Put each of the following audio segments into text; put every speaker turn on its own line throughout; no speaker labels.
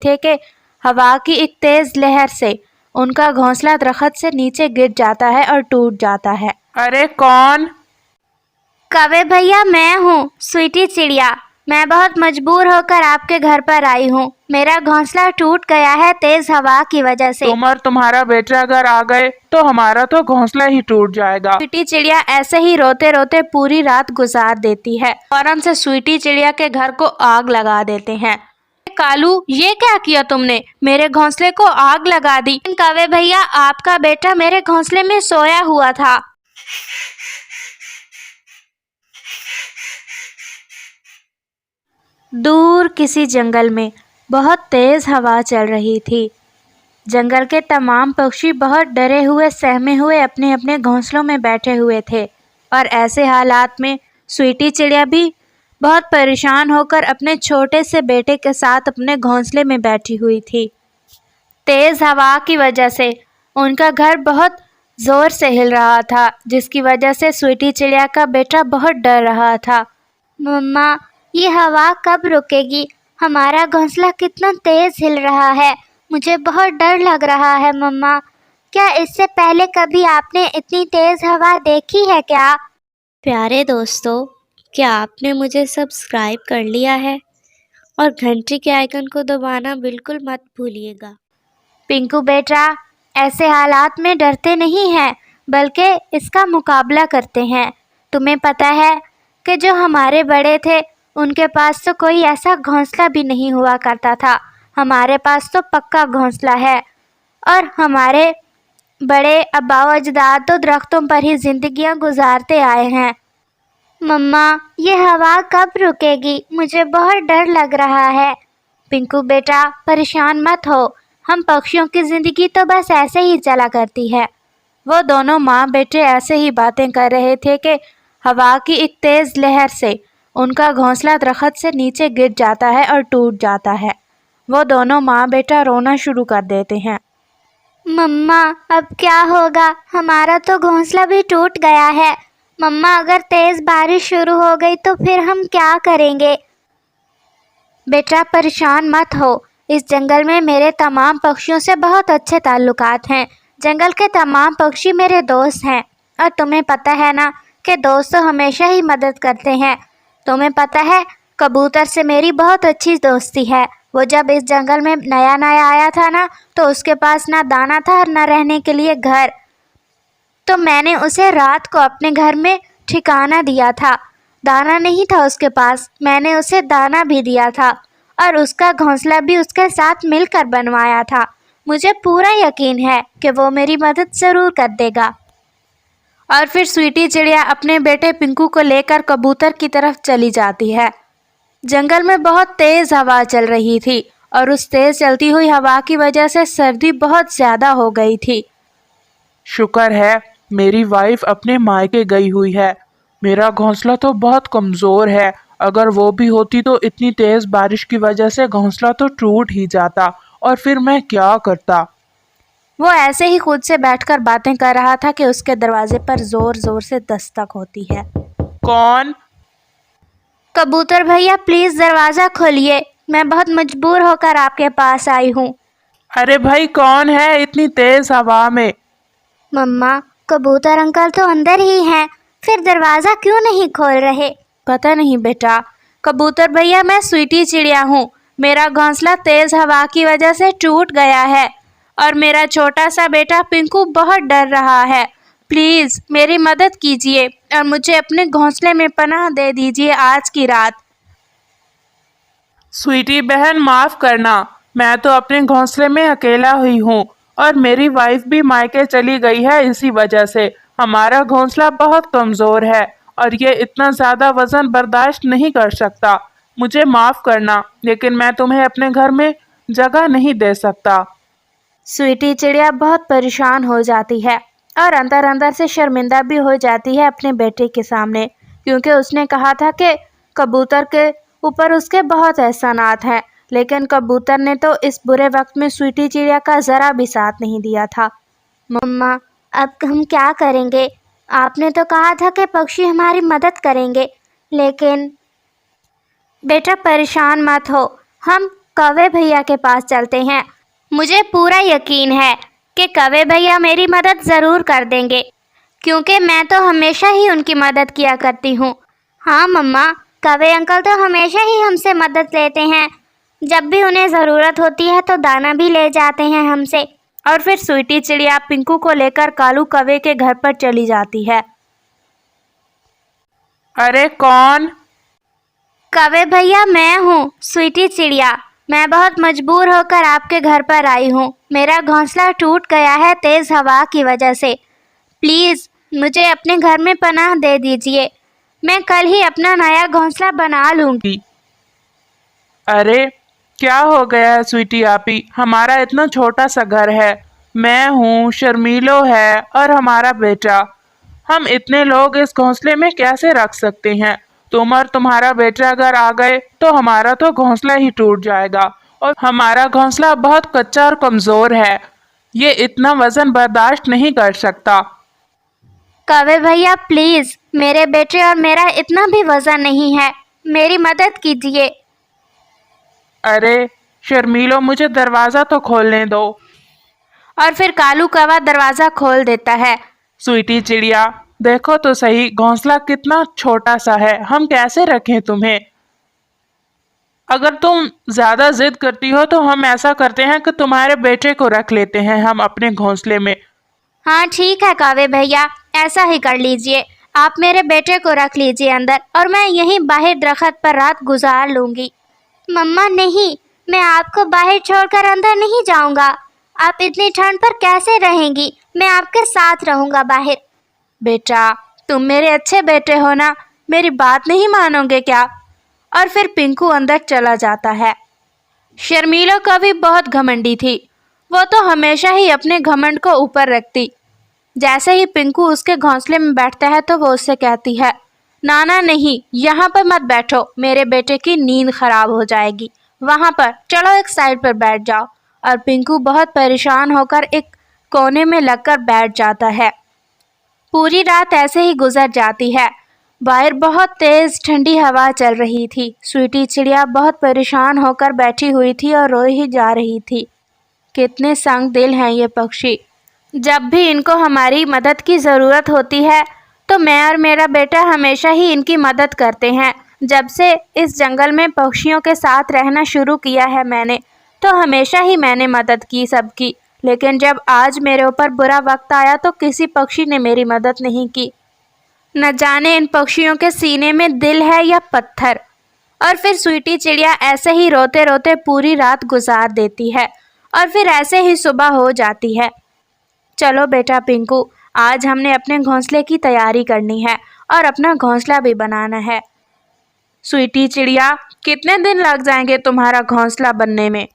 थे कि हवा की एक तेज लहर से उनका घोंसला दरख्त से नीचे गिर जाता है और टूट जाता है।
अरे कौन?
कौवे भैया, मैं हूँ स्वीटी चिड़िया। मैं बहुत मजबूर होकर आपके घर पर आई हूँ। मेरा घोंसला टूट गया है तेज हवा की वजह से।
तुम और तुम्हारा बेटा अगर आ गए तो हमारा तो घोंसला ही टूट जाएगा।
स्वीटी चिड़िया ऐसे ही रोते रोते पूरी रात गुजार देती है। फौरन से स्वीटी चिड़िया के घर को आग लगा देते हैं। कालू, ये क्या किया तुमने? मेरे घोंसले को आग लगा दी।
कौवे भैया, आपका बेटा मेरे घोंसले में सोया हुआ था।
दूर किसी जंगल में बहुत तेज हवा चल रही थी। जंगल के तमाम पक्षी बहुत डरे हुए सहमे हुए अपने अपने घोंसलों में बैठे हुए थे और ऐसे हालात में स्वीटी चिड़िया भी बहुत परेशान होकर अपने छोटे से बेटे के साथ अपने घोंसले में बैठी हुई थी। तेज हवा की वजह से उनका घर बहुत जोर से हिल रहा था, जिसकी वजह से स्वीटी चिड़िया का बेटा बहुत डर रहा था।
मम्मा, ये हवा कब रुकेगी? हमारा घोंसला कितना तेज हिल रहा है। मुझे बहुत डर लग रहा है मम्मा। क्या इससे पहले कभी आपने इतनी तेज हवा देखी है क्या?
प्यारे दोस्तों, क्या आपने मुझे सब्सक्राइब कर लिया है? और घंटी के आइकन को दबाना बिल्कुल मत भूलिएगा।
पिंकू बेटा, ऐसे हालात में डरते नहीं हैं, बल्कि इसका मुकाबला करते हैं। तुम्हें पता है कि जो हमारे बड़े थे उनके पास तो कोई ऐसा घोंसला भी नहीं हुआ करता था। हमारे पास तो पक्का घोंसला है और हमारे बड़े अब्बा अजदाद तो दरख्तों पर ही जिंदगियां गुजारते आए हैं। मम्मा, ये हवा कब रुकेगी? मुझे बहुत डर लग रहा है। पिंकू बेटा, परेशान मत हो। हम पक्षियों की ज़िंदगी तो बस ऐसे ही चला करती है।
वो दोनों माँ बेटे ऐसे ही बातें कर रहे थे कि हवा की एक तेज लहर से उनका घोंसला दरख्त से नीचे गिर जाता है और टूट जाता है। वो दोनों माँ बेटा रोना शुरू कर देते हैं।
मम्मा, अब क्या होगा? हमारा तो घोंसला भी टूट गया है। मम्मा, अगर तेज़ बारिश शुरू हो गई तो फिर हम क्या करेंगे? बेटा, परेशान मत हो। इस जंगल में मेरे तमाम पक्षियों से बहुत अच्छे ताल्लुकात हैं। जंगल के तमाम पक्षी मेरे दोस्त हैं और तुम्हें पता है ना कि दोस्त तो हमेशा ही मदद करते हैं। तुम्हें पता है, कबूतर से मेरी बहुत अच्छी दोस्ती है। वो जब इस जंगल में नया नया आया था ना, तो उसके पास ना दाना था और ना रहने के लिए घर। तो मैंने उसे रात को अपने घर में ठिकाना दिया था। दाना नहीं था उसके पास, मैंने उसे दाना भी दिया था और उसका घोंसला भी उसके साथ मिलकर बनवाया था। मुझे पूरा यकीन है कि वो मेरी मदद ज़रूर कर देगा।
और फिर स्वीटी चिड़िया अपने बेटे पिंकू को लेकर कबूतर की तरफ चली जाती है। जंगल में बहुत तेज हवा चल रही थी और उस तेज चलती हुई हवा की वजह से सर्दी बहुत ज़्यादा हो गई थी।
शुक्र है मेरी वाइफ अपने मायके गई हुई है। मेरा घोंसला तो बहुत कमज़ोर है। अगर वो भी होती तो इतनी तेज़ बारिश की वजह से घोंसला तो टूट ही जाता और फिर मैं क्या करता।
वो ऐसे ही खुद से बैठकर बातें कर रहा था कि उसके दरवाजे पर जोर जोर से दस्तक होती है।
कौन?
कबूतर भैया, प्लीज़ दरवाज़ा खोलिए। मैं बहुत मजबूर होकर आपके पास आई हूँ।
अरे भाई, कौन है इतनी तेज़ हवा में?
मम्मा, कबूतर अंकल तो अंदर ही हैं, फिर दरवाज़ा क्यों नहीं खोल रहे?
पता नहीं बेटा। कबूतर भैया, मैं स्वीटी चिड़िया हूँ। मेरा घोंसला तेज हवा की वजह से टूट गया है और मेरा छोटा सा बेटा पिंकू बहुत डर रहा है। प्लीज़ मेरी मदद कीजिए और मुझे अपने घोंसले में पनाह दे दीजिए आज की रात।
स्वीटी बहन, माफ़ करना, मैं तो अपने घोंसले में अकेला हुई हूँ और मेरी वाइफ भी मायके चली गई है। इसी वजह से हमारा घोंसला बहुत कमज़ोर है और ये इतना ज़्यादा वज़न बर्दाश्त नहीं कर सकता। मुझे माफ़ करना, लेकिन मैं तुम्हें अपने घर में जगह नहीं दे सकता।
स्वीटी चिड़िया बहुत परेशान हो जाती है और अंदर अंदर से शर्मिंदा भी हो जाती है अपने बेटे के सामने, क्योंकि उसने कहा था कि कबूतर के ऊपर उसके बहुत एहसानात हैं, लेकिन कबूतर ने तो इस बुरे वक्त में स्वीटी चिड़िया का ज़रा भी साथ नहीं दिया था।
मम्मा, अब हम क्या करेंगे? आपने तो कहा था कि पक्षी हमारी मदद करेंगे, लेकिन बेटा परेशान मत हो। हम कौवे भैया के पास चलते हैं। मुझे पूरा यकीन है कि कौवे भैया मेरी मदद ज़रूर कर देंगे, क्योंकि मैं तो हमेशा ही उनकी मदद किया करती हूँ। हाँ मम्मा, कौवे अंकल तो हमेशा ही हमसे मदद लेते हैं। जब भी उन्हें ज़रूरत होती है तो दाना भी ले जाते हैं हमसे।
और फिर स्वीटी चिड़िया पिंकू को लेकर कालू कौवे के घर पर चली जाती है।
अरे कौन?
कौवे भैया, मैं हूँ स्वीटी चिड़िया। मैं बहुत मजबूर होकर आपके घर पर आई हूँ। मेरा घोंसला टूट गया है तेज़ हवा की वजह से। प्लीज़ मुझे अपने घर में पनाह दे दीजिए। मैं कल ही अपना नया घोंसला बना लूँगी।
अरे क्या हो गया है स्वीटी आपी? हमारा इतना छोटा सा घर है। मैं हूँ, शर्मीलो है और हमारा बेटा। हम इतने लोग इस घोंसले में कैसे रख सकते हैं? तुम और तुम्हारा बेटा अगर आ गए तो हमारा तो घोंसला ही टूट जाएगा। और हमारा घोंसला बहुत कच्चा और कमज़ोर है, ये इतना वज़न बर्दाश्त नहीं कर सकता।
कौवे भैया प्लीज़, मेरे बेटे और मेरा इतना भी वज़न नहीं है, मेरी मदद कीजिए।
अरे शर्मीलो, मुझे दरवाज़ा तो खोलने दो।
और फिर कालू कौवा दरवाज़ा खोल देता है।
स्वीटी चिड़िया, देखो तो सही, घोंसला कितना छोटा सा है, हम कैसे रखें तुम्हें? अगर तुम ज़्यादा जिद करती हो तो हम ऐसा करते हैं कि तुम्हारे बेटे को रख लेते हैं हम अपने घोंसले में।
हाँ ठीक है कौवे भैया, ऐसा ही कर लीजिए। आप मेरे बेटे को रख लीजिए अंदर और मैं यहीं बाहर दरख्त पर रात गुजार लूँगी। मम्मा नहीं, मैं आपको बाहर छोड़कर अंदर नहीं जाऊँगा। आप इतनी ठंड पर कैसे रहेंगी? मैं आपके साथ रहूँगा बाहर।
बेटा, तुम मेरे अच्छे बेटे हो ना, मेरी बात नहीं मानोगे क्या? और फिर पिंकू अंदर चला जाता है। शर्मीलो कभी बहुत घमंडी थी, वो तो हमेशा ही अपने घमंड को ऊपर रखती। जैसे ही पिंकू उसके घोंसले में बैठता है तो वो उससे कहती है, नाना नहीं, यहाँ पर मत बैठो, मेरे बेटे की नींद खराब हो जाएगी। वहाँ पर चलो एक साइड पर बैठ जाओ। और पिंकू बहुत परेशान होकर एक कोने में लगकर बैठ जाता है। पूरी रात ऐसे ही गुजर जाती है। बाहर बहुत तेज ठंडी हवा चल रही थी। स्वीटी चिड़िया बहुत परेशान होकर बैठी हुई थी और रो ही जा रही थी। कितने संग दिल हैं ये पक्षी। जब भी इनको हमारी मदद की ज़रूरत होती है तो मैं और मेरा बेटा हमेशा ही इनकी मदद करते हैं। जब से इस जंगल में पक्षियों के साथ रहना शुरू किया है मैंने, तो हमेशा ही मैंने मदद की सबकी। लेकिन जब आज मेरे ऊपर बुरा वक्त आया तो किसी पक्षी ने मेरी मदद नहीं की। न जाने इन पक्षियों के सीने में दिल है या पत्थर। और फिर स्वीटी चिड़िया ऐसे ही रोते रोते पूरी रात गुजार देती है और फिर ऐसे ही सुबह हो जाती है। चलो बेटा पिंकू, आज हमने अपने घोंसले की तैयारी करनी है और अपना घोंसला भी बनाना है। स्वीटी चिड़िया, कितने दिन लग जाएंगे तुम्हारा घोंसला बनने में?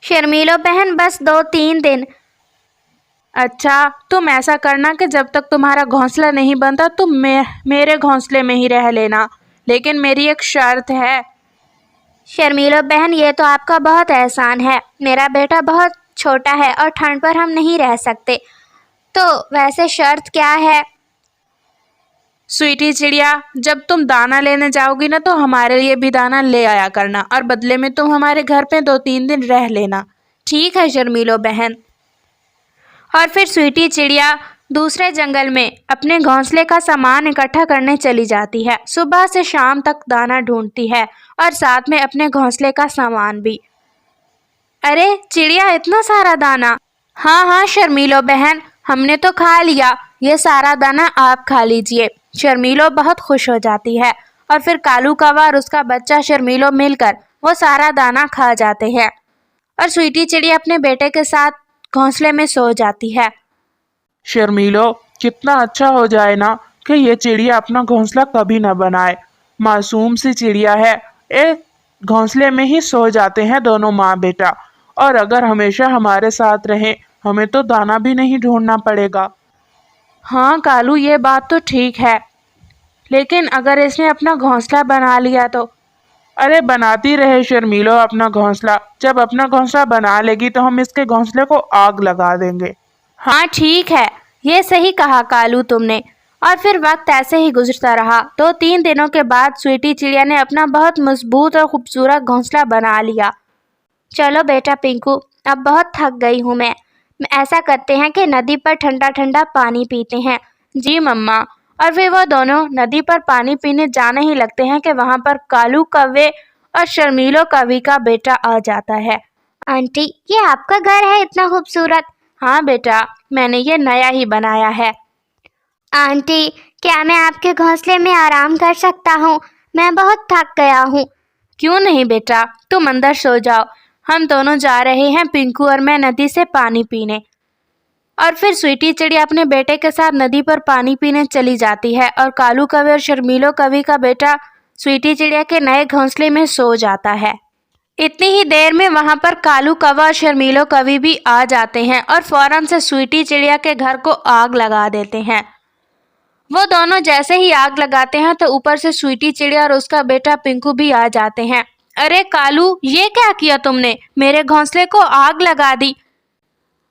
शर्मीलो बहन, बस 2-3 दिन।
अच्छा, तुम ऐसा करना कि जब तक तुम्हारा घोंसला नहीं बनता तुम मेरे घोंसले में ही रह लेना, लेकिन मेरी एक शर्त है।
शर्मीलो बहन, ये तो आपका बहुत एहसान है। मेरा बेटा बहुत छोटा है और ठंड पर हम नहीं रह सकते। तो वैसे शर्त क्या है?
स्वीटी चिड़िया, जब तुम दाना लेने जाओगी ना तो हमारे लिए भी दाना ले आया करना और बदले में तुम हमारे घर पे 2-3 दिन रह लेना। ठीक है शर्मीलो बहन। और फिर स्वीटी चिड़िया दूसरे जंगल में अपने घोंसले का सामान इकट्ठा करने चली जाती है। सुबह से शाम तक दाना ढूंढती है और साथ में अपने घोंसले का सामान भी। अरे चिड़िया, इतना सारा दाना? हाँ हाँ शर्मीलो बहन, हमने तो खा लिया, ये सारा दाना आप खा लीजिए। शर्मीलो बहुत खुश हो जाती है और फिर कालू कौवा और उसका बच्चा शर्मीलो मिलकर वो सारा दाना खा जाते हैं। और स्वीटी चिड़िया अपने बेटे के साथ घोंसले में सो जाती है।
शर्मीलो, कितना अच्छा हो जाए ना कि ये चिड़िया अपना घोंसला कभी ना बनाए। मासूम सी चिड़िया है, एक घोंसले में ही सो जाते हैं दोनों माँ बेटा। और अगर हमेशा हमारे साथ रहें, हमें तो दाना भी नहीं ढूंढना पड़ेगा।
हाँ कालू, ये बात तो ठीक है, लेकिन अगर इसने अपना घोंसला बना लिया तो?
अरे बनाती रहे शर्मीलो अपना घोंसला। जब अपना घोंसला बना लेगी तो हम इसके घोंसले को आग लगा देंगे।
हाँ ठीक है, ये सही कहा कालू तुमने। और फिर वक्त ऐसे ही गुजरता रहा। 2-3 दिनों के बाद स्वीटी चिड़िया ने अपना बहुत मजबूत और खूबसूरत घोंसला बना लिया।
चलो बेटा पिंकू, अब बहुत थक गई हूँ मैं। ऐसा करते हैं कि नदी पर ठंडा ठंडा पानी पीते हैं।
जी मम्मा। और फिर वो दोनों नदी पर पानी पीने जाने ही लगते हैं कि वहाँ पर कालू कौवे और शर्मीलो कवि का बेटा आ जाता है।
आंटी, ये आपका घर है इतना खूबसूरत?
हाँ बेटा, मैंने ये नया ही बनाया है।
आंटी, क्या मैं आपके घोंसले में आराम कर सकता हूँ? मैं बहुत थक गया हूँ।
क्यों नहीं बेटा, तुम अंदर सो जाओ। हम दोनों जा रहे हैं, पिंकू और मैं, नदी से पानी पीने। और फिर स्वीटी चिड़िया अपने बेटे के साथ नदी पर पानी पीने चली जाती है और कालू कवि और शर्मीलो कवि का बेटा स्वीटी चिड़िया के नए घोंसले में सो जाता है। इतनी ही देर में वहां पर कालू कौवा और शर्मीलो कवि भी आ जाते हैं और फौरन से स्वीटी चिड़िया के घर को आग लगा देते हैं। वो दोनों जैसे ही आग लगाते हैं तो ऊपर से स्वीटी चिड़िया और उसका बेटा पिंकू भी आ जाते हैं। अरे कालू, ये क्या किया तुमने? मेरे घोंसले को आग लगा दी।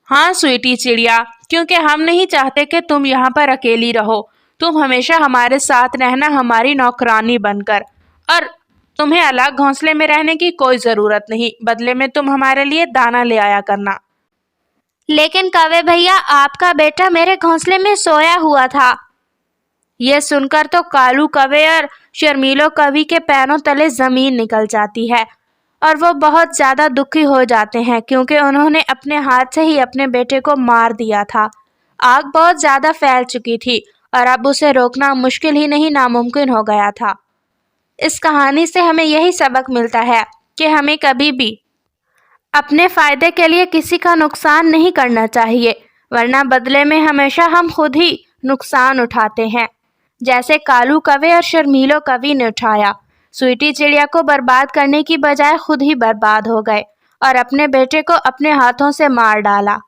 हाँ स्वीटी चिड़िया, क्योंकि हम नहीं चाहते कि तुम यहाँ पर अकेली रहो। तुम हमेशा हमारे साथ रहना, हमारी नौकरानी बनकर। और तुम्हें अलग घोंसले में रहने की कोई जरूरत नहीं। बदले में तुम हमारे लिए दाना ले आया करना।
लेकिन कौवे भैया, आपका बेटा मेरे घोंसले में सोया हुआ था।
यह सुनकर तो कालू कौवे और शर्मीलो कवि के पैरों तले जमीन निकल जाती है और वो बहुत ज्यादा दुखी हो जाते हैं, क्योंकि उन्होंने अपने हाथ से ही अपने बेटे को मार दिया था। आग बहुत ज्यादा फैल चुकी थी और अब उसे रोकना मुश्किल ही नहीं, नामुमकिन हो गया था। इस कहानी से हमें यही सबक मिलता है कि हमें कभी भी अपने फायदे के लिए किसी का नुकसान नहीं करना चाहिए, वरना बदले में हमेशा हम खुद ही नुकसान उठाते हैं, जैसे कालू कौवे और शर्मीलो कवि ने उठाया। स्वीटी चिड़िया को बर्बाद करने की बजाय खुद ही बर्बाद हो गए और अपने बेटे को अपने हाथों से मार डाला।